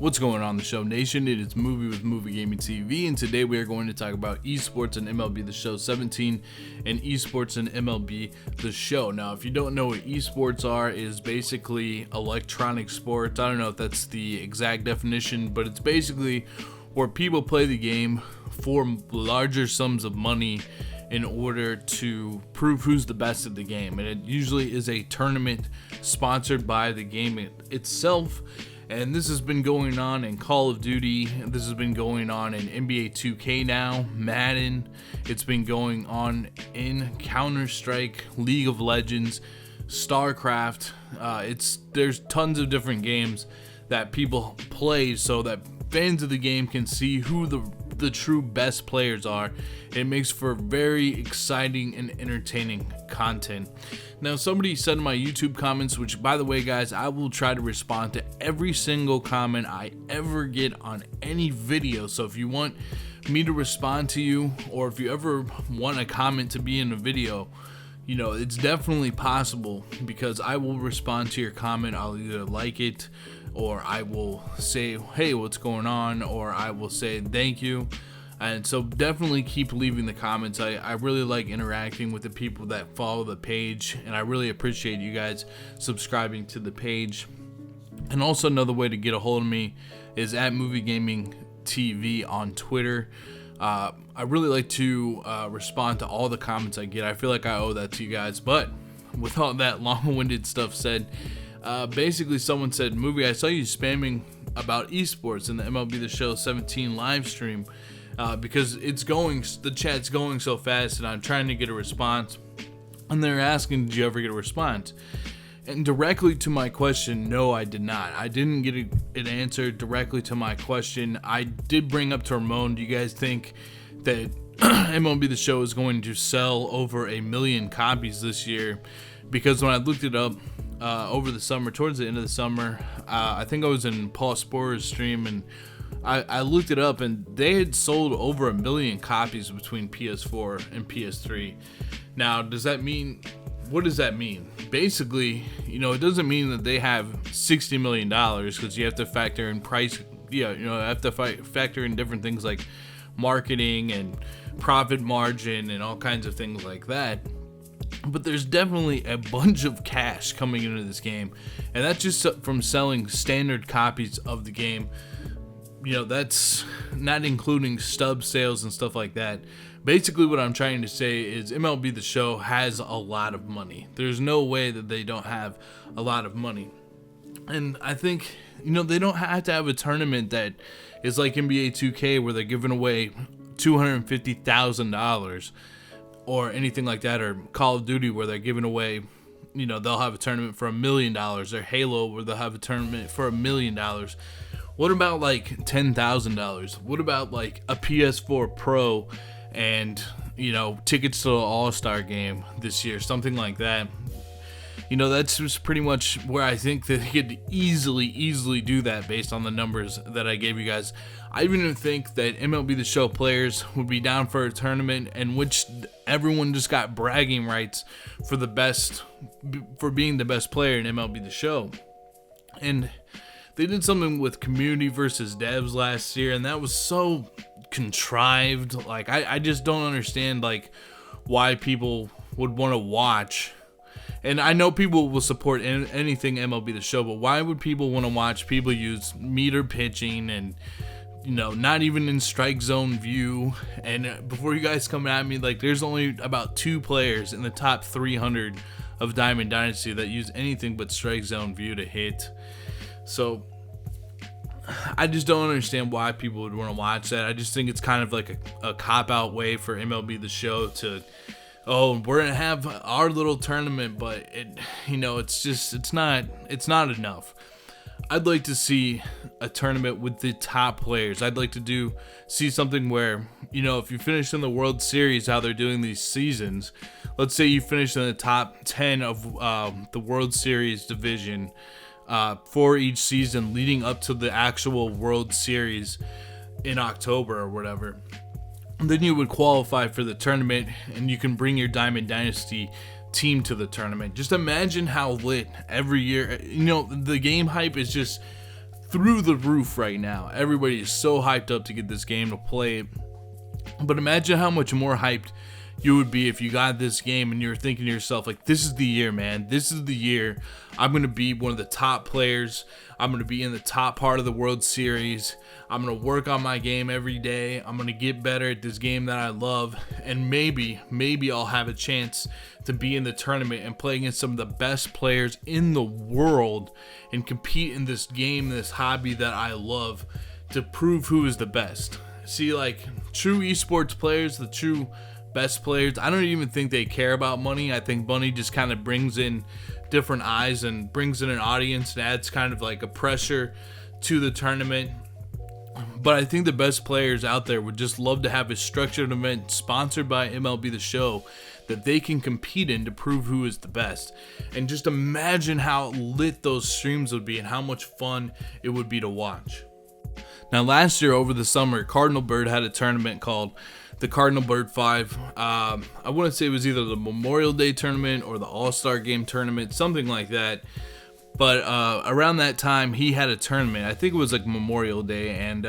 What's going on, the Show Nation? It is Movie with Movie Gaming TV, and today we are going to talk about esports and MLB The Show 17 and esports and MLB The Show. Now, if you don't know what esports are, it is basically electronic sports. I don't know if that's the exact definition, but it's basically where people play the game for larger sums of money in order to prove who's the best at the game. And it usually is a tournament sponsored by the game itself. And this has been going on in Call of Duty. This has been going on in NBA 2K now, Madden. It's been going on in Counter-Strike, League of Legends, StarCraft. There's tons of different games that people play so that fans of the game can see who the true best players are. It makes for very exciting and entertaining content. Now, somebody said in my YouTube comments, which by the way, guys, I will try to respond to every single comment I ever get on any video. So if you want me to respond to you, or if you ever want a comment to be in a video, you know, it's definitely possible, because I will respond to your comment. I'll either like it, or I will say, hey, what's going on, or I will say thank you. And so definitely keep leaving the comments. I really like interacting with the people that follow the page, and I really appreciate you guys subscribing to the page. And also, another way to get a hold of me is at Movie Gaming TV on Twitter. I really like to respond to all the comments I get. I feel like I owe that to you guys. But with all that long-winded stuff said, basically someone said, Movie, I saw you spamming about esports in the MLB The Show 17 live stream. Because the chat's going so fast, and I'm trying to get a response, and they're asking, did you ever get a response? And directly to my question, no, I did not. I didn't get an answer directly to my question. I did bring up to Ramon, do you guys think that MLB The Show is going to sell over 1 million copies this year? Because when I looked it up over the summer, towards the end of the summer, I think I was in Paul Sporer's stream, and I looked it up, and they had sold over 1 million copies between PS4 and PS3. Now, what does that mean? Basically, you know, it doesn't mean that they have $60 million, because you have to factor in price. Yeah, you know, have to factor in different things like marketing and profit margin and all kinds of things like that. But there's definitely a bunch of cash coming into this game, and that's just from selling standard copies of the game. You know, that's not including stub sales and stuff like that. Basically, what I'm trying to say is MLB The Show has a lot of money. There's no way that they don't have a lot of money. And I think, you know, they don't have to have a tournament that is like NBA 2K where they're giving away $250,000 or anything like that, or Call of Duty where they're giving away, you know, they'll have a tournament for $1 million, or Halo where they'll have a tournament for $1 million. What about like $10,000? What about like a PS4 Pro and, you know, tickets to the All-Star game this year, something like that? You know, that's just pretty much where I think that they could easily do that based on the numbers that I gave you guys. I even think that MLB The Show players would be down for a tournament in which everyone just got bragging rights for being the best player in MLB The Show. And they did something with community versus devs last year, and that was so contrived. Like, I just don't understand, like, why people would want to watch. And I know people will support anything MLB The Show, but why would people want to watch people use meter pitching and, you know, not even in strike zone view? And before you guys come at me, like, there's only about 2 players in the top 300 of Diamond Dynasty that use anything but strike zone view to hit. So I just don't understand why people would want to watch that. I just think it's kind of like a cop-out way for MLB The Show to, oh, we're gonna have our little tournament, but it's not enough. I'd like to see a tournament with the top players. I'd like to see something where, you know, if you finish in the World Series, how they're doing these seasons, let's say you finish in the top 10 of the World Series division for each season leading up to the actual World Series in October or whatever. Then you would qualify for the tournament, and you can bring your Diamond Dynasty team to the tournament. Just imagine how lit every year, you know, the game hype is just through the roof right now. Everybody is so hyped up to get this game to play it. But imagine how much more hyped you would be if you got this game and you're thinking to yourself, like, this is the year, man. This is the year I'm going to be one of the top players. I'm going to be in the top part of the World Series. I'm going to work on my game every day. I'm going to get better at this game that I love. And maybe I'll have a chance to be in the tournament and play against some of the best players in the world and compete in this game, this hobby that I love, to prove who is the best. See, like, true esports players, the true best players, I don't even think they care about money. I think money just kind of brings in different eyes and brings in an audience and adds kind of like a pressure to the tournament. But I think the best players out there would just love to have a structured event sponsored by MLB The Show that they can compete in to prove who is the best. And just imagine how lit those streams would be and how much fun it would be to watch. Now, last year over the summer, Cardinal Bird had a tournament called the Cardinal Bird 5. I want to say it was either the Memorial Day tournament or the All-Star Game tournament, something like that. But around that time, he had a tournament. I think it was like Memorial Day. And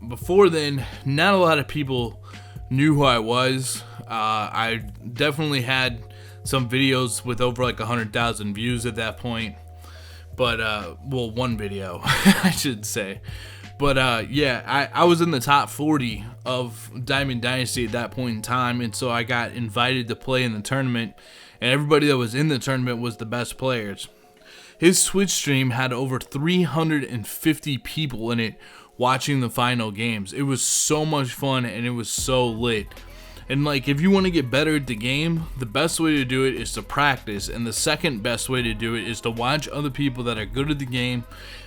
before then, not a lot of people knew who I was. I definitely had some videos with over like 100,000 views at that point. But, well, one video, I should say. But yeah, I was in the top 40 of Diamond Dynasty at that point in time, and so I got invited to play in the tournament, and everybody that was in the tournament was the best players. His Twitch stream had over 350 people in it watching the final games. It was so much fun, and it was so lit. And like, if you want to get better at the game, the best way to do it is to practice, and the second best way to do it is to watch other people that are good at the game,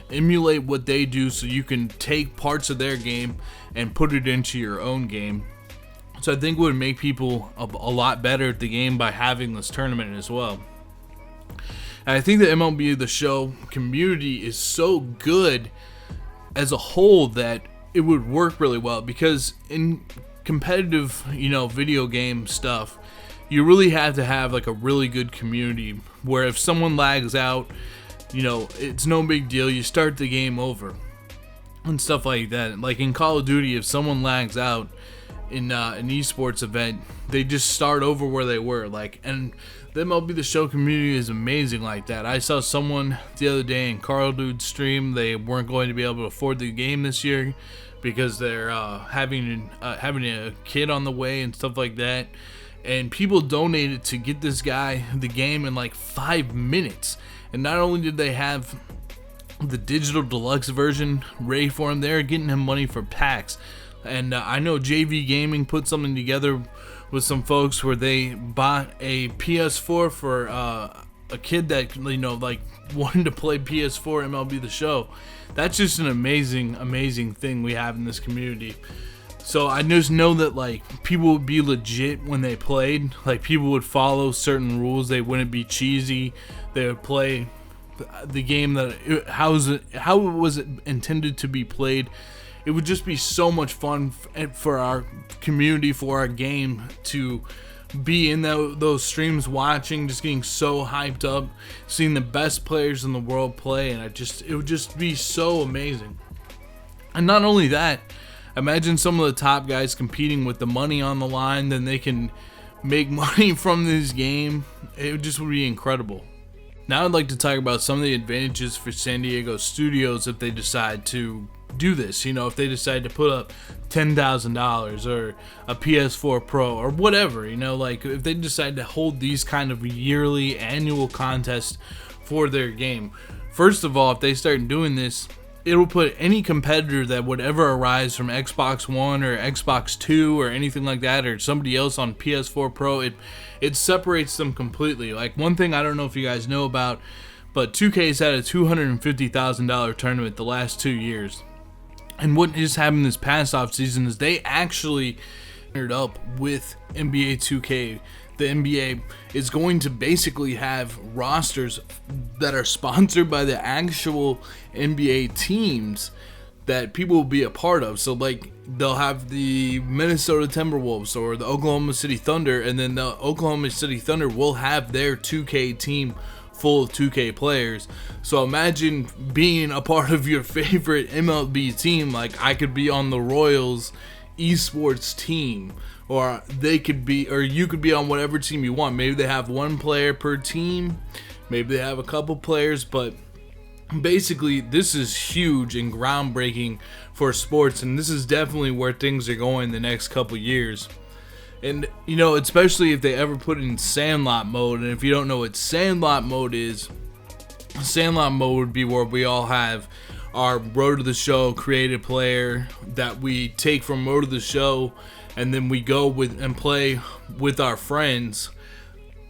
emulate what they do so you can take parts of their game and put it into your own game. So I think it would make people a lot better at the game by having this tournament as well. And I think the MLB The Show community is so good as a whole that it would work really well, because in competitive, video game stuff, you really have to have like a really good community where if someone lags out, it's no big deal. You start the game over and stuff like that. Like in Call of Duty, if someone lags out in an esports event, they just start over where they were. And the MLB The Show community is amazing like that. I saw someone the other day in Carl Dude's stream. They weren't going to be able to afford the game this year because they're having a kid on the way and stuff like that. And people donated to get this guy the game in like 5 minutes. And not only did they have the digital deluxe version ready for him, they're getting him money for packs. And I know JV Gaming put something together with some folks where they bought a PS4 for a kid that wanted to play PS4 MLB The Show. That's just an amazing thing we have in this community. So I just know that people would be legit when they played. Like, people would follow certain rules. They wouldn't be cheesy. They would play the game how it was intended to be played. It would just be so much fun for our community, for our game, to be in those streams watching, just getting so hyped up, seeing the best players in the world play, and it would just be so amazing. And not only that, imagine some of the top guys competing with the money on the line, then they can make money from this game. It would be incredible. Now I'd like to talk about some of the advantages for San Diego studios if they decide to do this. If they decide to put up $10,000 or a PS4 Pro or whatever, if they decide to hold these kind of yearly annual contests for their game. First of all, if they start doing this, it'll put any competitor that would ever arise from Xbox One or Xbox 2 or anything like that, or somebody else on PS4 Pro, it separates them completely. Like, one thing I don't know if you guys know about, but 2K's had a $250,000 tournament the last 2 years. And what just happened this past offseason is they actually partnered up with NBA 2K. The NBA is going to basically have rosters that are sponsored by the actual NBA teams that people will be a part of. So they'll have the Minnesota Timberwolves or the Oklahoma City Thunder, and then the Oklahoma City Thunder will have their 2K team full of 2K players. So imagine being a part of your favorite MLB team. Like, I could be on the Royals esports team, or they could be, or you could be on whatever team you want. Maybe they have one player per team, maybe they have a couple players, but basically this is huge and groundbreaking for sports, and this is definitely where things are going the next couple years. And you know, especially if they ever put it in Sandlot mode. And if you don't know what Sandlot mode is, Sandlot mode would be where we all have our Road to the Show created player that we take from Road to the Show, and then we go with and play with our friends,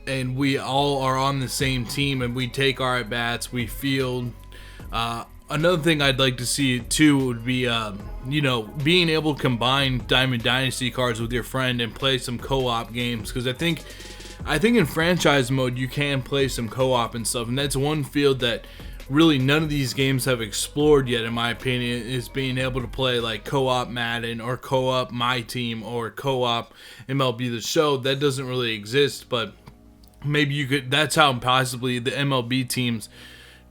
and we all are on the same team, and we take our at bats, we field. Another thing I'd like to see too would be, you know, being able to combine Diamond Dynasty cards with your friend and play some co-op games, because I think in franchise mode you can play some co-op and stuff, and that's one field that really none of these games have explored yet, in my opinion, is being able to play like co-op Madden or co-op My Team or co-op MLB The Show. That doesn't really exist, but maybe you could. That's how possibly the MLB teams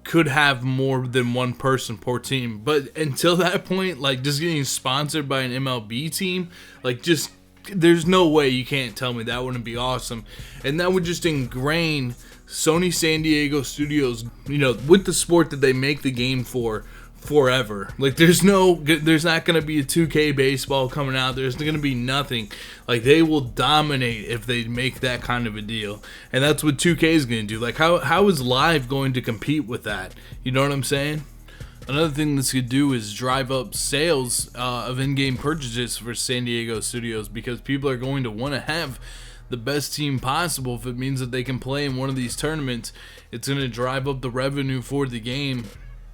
could have more than one person per team. But until that point, like, just getting sponsored by an MLB team, like, just there's no way you can't tell me that wouldn't be awesome. And that would just ingrain Sony San Diego Studios, you know, with the sport that they make the game for forever. Like, there's not going to be a 2K baseball coming out. There's going to be nothing. Like, they will dominate if they make that kind of a deal. And that's what 2K is going to do. Like, how is Live going to compete with that? You know what I'm saying? Another thing this could do is drive up sales of in-game purchases for San Diego Studios, because people are going to want to have the best team possible. If it means that they can play in one of these tournaments, it's going to drive up the revenue for the game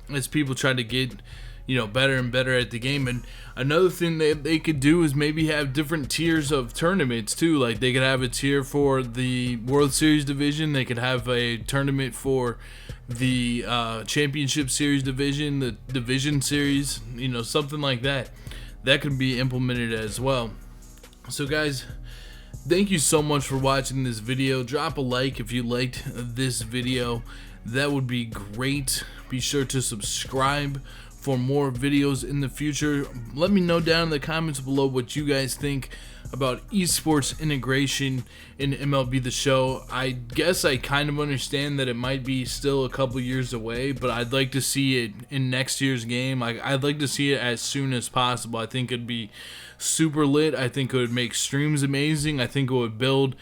as people try to get, you know, better and better at the game. And another thing that they could do is maybe have different tiers of tournaments too. Like, they could have a tier for the World Series division, they could have a tournament for the Championship Series division, the Division Series, you know, something like that. That could be implemented as well. So guys, thank you so much for watching this video. Drop a like if you liked this video. That would be great. Be sure to subscribe for more videos in the future. Let me know down in the comments below what you guys think about esports integration in MLB The Show. I guess I kind of understand that it might be still a couple years away, but I'd like to see it in next year's game. I'd like to see it as soon as possible. I think it'd be super lit. I think it would make streams amazing. I think it would build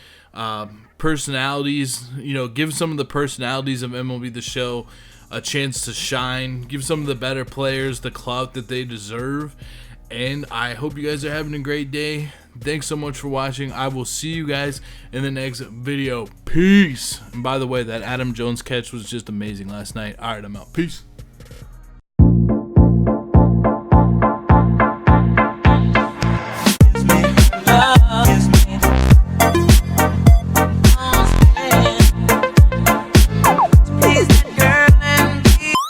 personalities, you know, give some of the personalities of MLB The Show a chance to shine, give some of the better players the clout that they deserve. And I hope you guys are having a great day. Thanks so much for watching. I will see you guys in the next video. Peace. And by the way, that Adam Jones catch was just amazing last night. All right, I'm out. Peace.